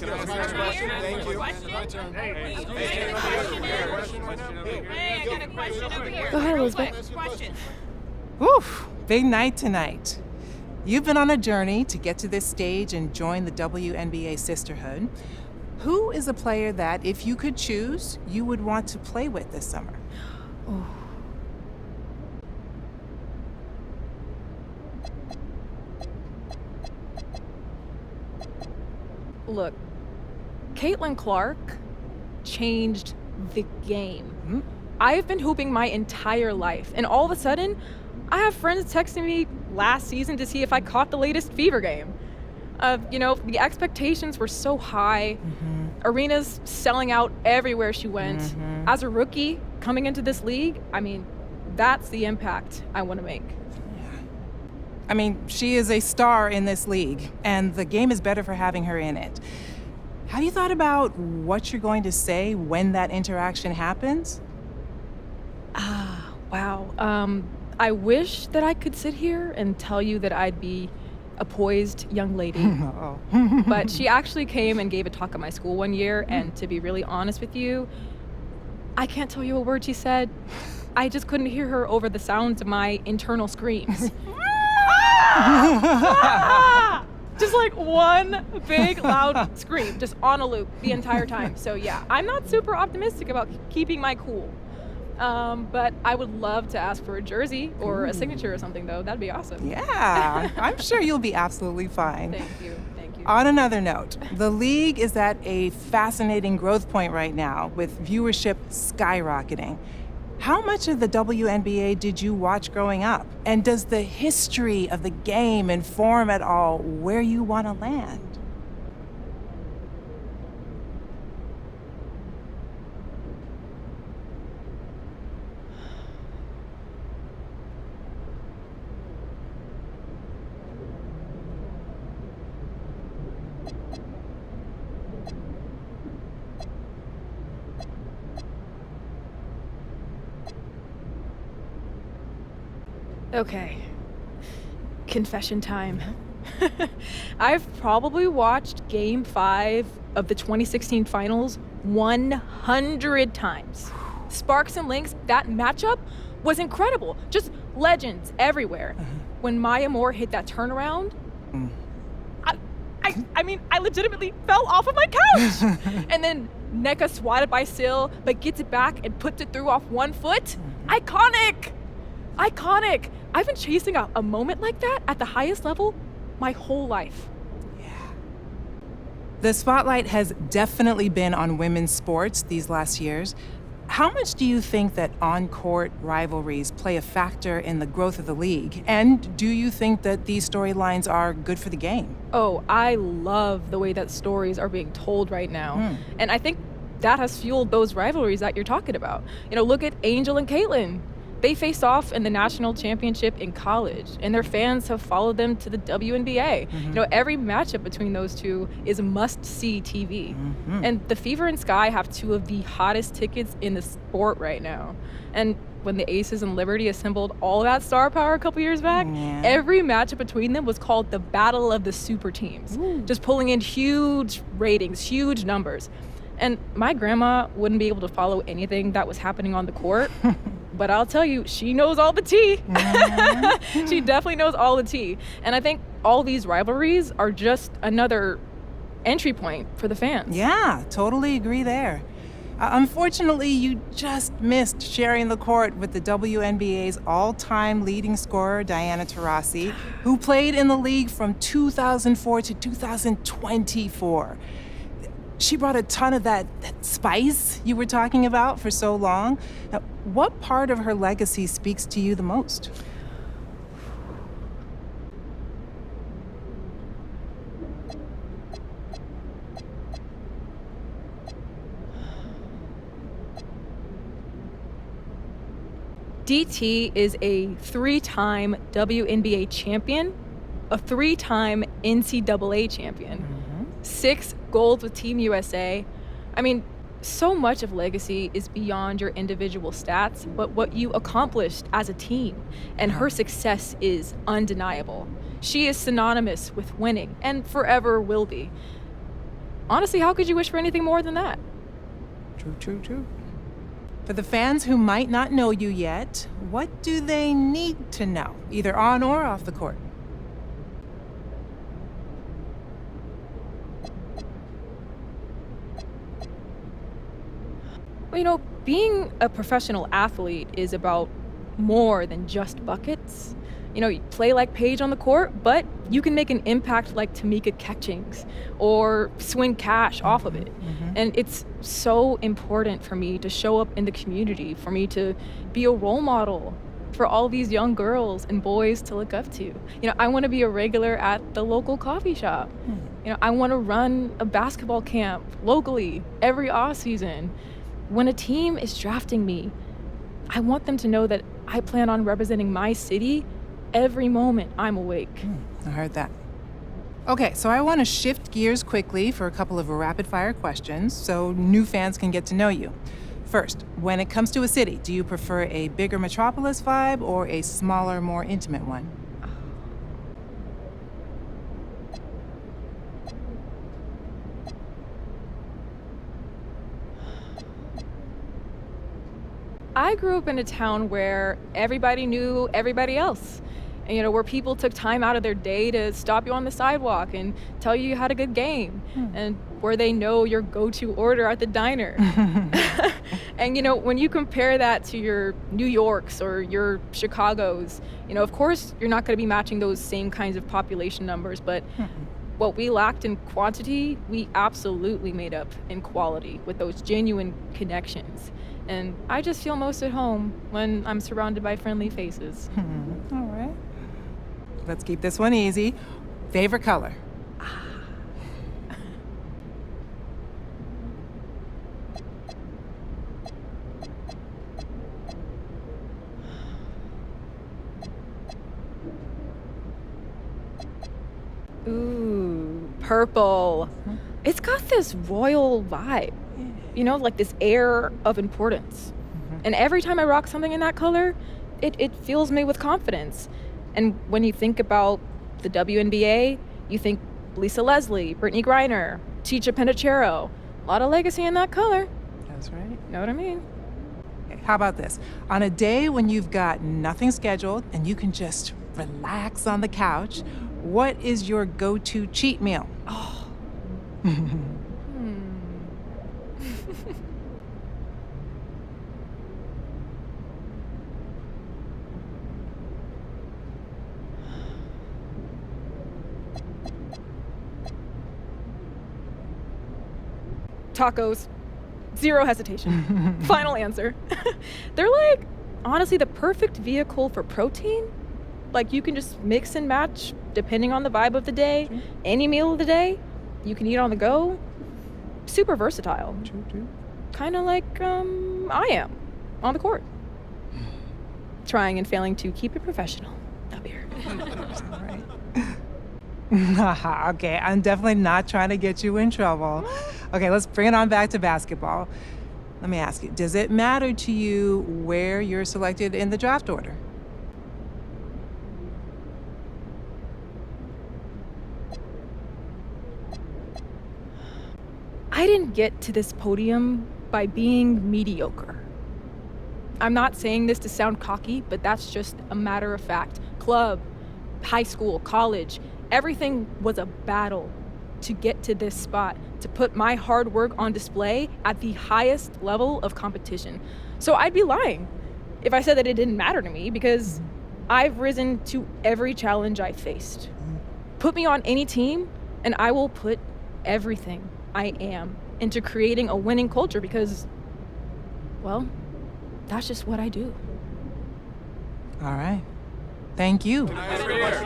Can I ask a question? Thank you. Hey, I got a question over here. Go ahead, Elizabeth. Question. Woof, big night tonight. You've been on a journey to get to this stage and join the WNBA sisterhood. Who is a player that, if you could choose, you would want to play with this summer? Look, Caitlin Clark changed the game. Hmm? I've been hooping my entire life, and all of a sudden, I have friends texting me last season to see if I caught the latest Fever game. The expectations were so high. Arenas selling out everywhere she went. As a rookie coming into this league, that's the impact I want to make. She is a star in this league, and the game is better for having her in it. Have you thought about what you're going to say when that interaction happens? Wow. I wish that I could sit here and tell you that I'd be a poised young lady. But she actually came and gave a talk at my school one year, and to be really honest with you, I can't tell you a word she said. I just couldn't hear her over the sounds of my internal screams. Just like one big loud scream, just on a loop the entire time. So yeah, I'm not super optimistic about keeping my cool. But I would love to ask for a jersey or a signature or something, though. That'd be awesome. Yeah, I'm sure you'll be absolutely fine. Thank you. On another note, the league is at a fascinating growth point right now, with viewership skyrocketing. How much of the WNBA did you watch growing up? And does the history of the game inform at all where you want to land? Okay. Confession time. I've probably watched Game 5 of the 2016 finals 100 times. Sparks and Lynx, that matchup was incredible. Just legends everywhere. When Maya Moore hit that turnaround, I legitimately fell off of my couch. And then Nneka swatted by Sil, but gets it back and puts it through off one foot. Iconic! I've been chasing a moment like that at the highest level my whole life. The spotlight has definitely been on women's sports these last years. How much do you think that on-court rivalries play a factor in the growth of the league? And do you think that these storylines are good for the game? Oh, I love the way that stories are being told right now. And I think that has fueled those rivalries that you're talking about. Look at Angel and Caitlin. They faced off in the national championship in college, and their fans have followed them to the WNBA. Every matchup between those two is must-see TV. And the Fever and Sky have two of the hottest tickets in the sport right now. And when the Aces and Liberty assembled all that star power a couple years back, every matchup between them was called the Battle of the Super Teams, just pulling in huge ratings, huge numbers. And my grandma wouldn't be able to follow anything that was happening on the court. But I'll tell you, she knows all the tea. She definitely knows all the tea. And I think all these rivalries are just another entry point for the fans. Yeah, totally agree there. Unfortunately, you just missed sharing the court with the WNBA's all-time leading scorer, Diana Taurasi, who played in the league from 2004 to 2024. She brought a ton of that spice you were talking about for so long. Now, what part of her legacy speaks to you the most? DT is a 3-time WNBA champion, a 3-time NCAA champion, 6 golds with Team USA. So much of legacy is beyond your individual stats, but what you accomplished as a team. And her success is undeniable. She is synonymous with winning and forever will be. honestly, how could you wish for anything more than that? True. For the fans who might not know you yet, what do they need to know, either on or off the court? Well, being a professional athlete is about more than just buckets. You play like Paige on the court, but you can make an impact like Tamika Catchings or swing cash off of it. And it's so important for me to show up in the community, for me to be a role model for all these young girls and boys to look up to. I want to be a regular at the local coffee shop. I want to run a basketball camp locally every off season. When a team is drafting me, I want them to know that I plan on representing my city every moment I'm awake. I heard that. Okay, so I want to shift gears quickly for a couple of rapid-fire questions so new fans can get to know you. First, when it comes to a city, do you prefer a bigger metropolis vibe or a smaller, more intimate one? I grew up in a town where everybody knew everybody else. And, where people took time out of their day to stop you on the sidewalk and tell you had a good game. And where they know your go-to order at the diner. And, when you compare that to your New Yorks or your Chicagos, of course, you're not going to be matching those same kinds of population numbers, but what we lacked in quantity, we absolutely made up in quality with those genuine connections. And I just feel most at home when I'm surrounded by friendly faces. All right. Let's keep this one easy. Favorite color? Ooh, purple. It's got this royal vibe, like this air of importance. And every time I rock something in that color, it fills me with confidence. And when you think about the WNBA, you think Lisa Leslie, Brittany Griner, Chicha Penachero. A lot of legacy in that color. That's right. Know what I mean? Okay, how about this? On a day when you've got nothing scheduled and you can just relax on the couch, what is your go-to cheat meal? Tacos. Zero hesitation. Final answer. They're honestly the perfect vehicle for protein. You can just mix and match depending on the vibe of the day. Any meal of the day, you can eat on the go. Super versatile. True. Kind of like I am on the court. Trying and failing to keep it professional up here. All right. Okay, I'm definitely not trying to get you in trouble. Okay, let's bring it on back to basketball. Let me ask you, does it matter to you where you're selected in the draft order? I didn't get to this podium by being mediocre. I'm not saying this to sound cocky, but that's just a matter of fact. Club, high school, college, everything was a battle to get to this spot, to put my hard work on display at the highest level of competition. So I'd be lying if I said that it didn't matter to me, because I've risen to every challenge I faced. Put me on any team, and I will put everything I am into creating a winning culture because, well, that's just what I do. All right. Thank you.